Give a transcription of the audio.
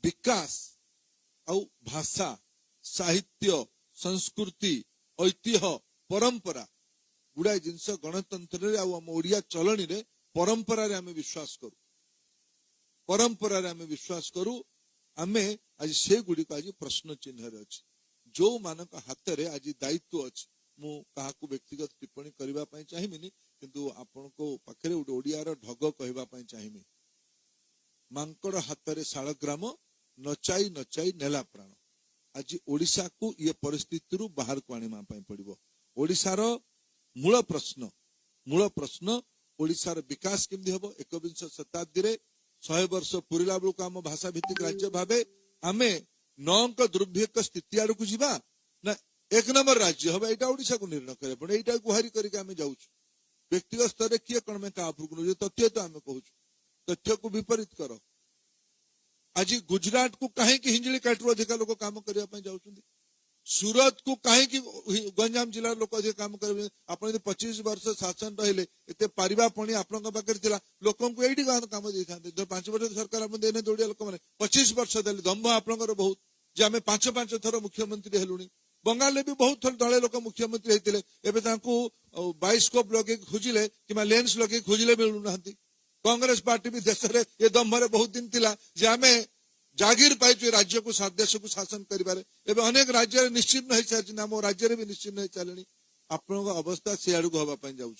विकास आउ भाषा साहित्य संस्कृति ऐतिह्य परंपरा गुड़ाए जिनस गणतंत्र आम ओडिया चलनी रे परंपरा रे आमे विश्वास करू परंपरा रे आमे विश्वास करू आमे आज से गुडी को आज प्रश्न चिन्ह रे अछि जो मानक हाथ रे आज दायित्व अछि मु काहाकू व्यक्तिगत टिप्पणी करबा पई चाहिमिनी किंतु आपन को पाखरे ओडिया रो ढग कहबा पई चाहिमि मांकड़ हाथ रे शालग्राम नचाई नचाई नेला प्राण आज ओडिशा को ये परिस्थिति रु बाहर को आनिमा पई पड़िबो ओडिशा रो मूल प्रश्न ओडिशा रो विकास केमदी हबो 21 शताब्दी रे 100 वर्ष पुरिला बेलू आम भाषा भित्तिक राज्य भावे आमे 9 अंक दुर्भिक्ष स्थिति आड़ को जीवा ना 1 नंबर राज्य हम यहाँ ओडिशा को निर्णय करे पड़े यहाँ गुहारी करके आमे जाऊँ व्यक्तिगत स्तर रे किए कौन में क्या उपयोग तथ्य तो आमे कहूँ तथ्य को विपरीत कर आज गुजरात को कहीं हिंजली काटरू अधिक लोक काम करने जाऊँ सूरत को कहीं गंजाम जिला लोक अधिक काम करेंगे आप 25 वर्ष शासन रहिले एते पारिबा पणी आपन पाखे थिला लोकन को एठी काम दे था 5 वर्ष सरकार आप देने जोड़िया लोक माने 25 वर्ष देले दम्भ आपनकर बहुत जे आमे 5 थर मुख्यमंत्री हेलुनी बंगाल भी बहुत थर दले लोक मुख्यमंत्री हेतिले एबे तांको बायोस्कोप लगे खोजिले किमा लेंस लगे खोजिले मिलु नांती कांग्रेस पार्टी भी देश रे ये दम्भ रे बहुत दिन थिला जे आमे जागीर पाई राज्य को देश को शासन करें अनेक राज्य निश्चिन्न हो सारी आम राज्य भी निश्चिन्न हो चले आपण अवस्था से आड़ को हवाई जाऊँ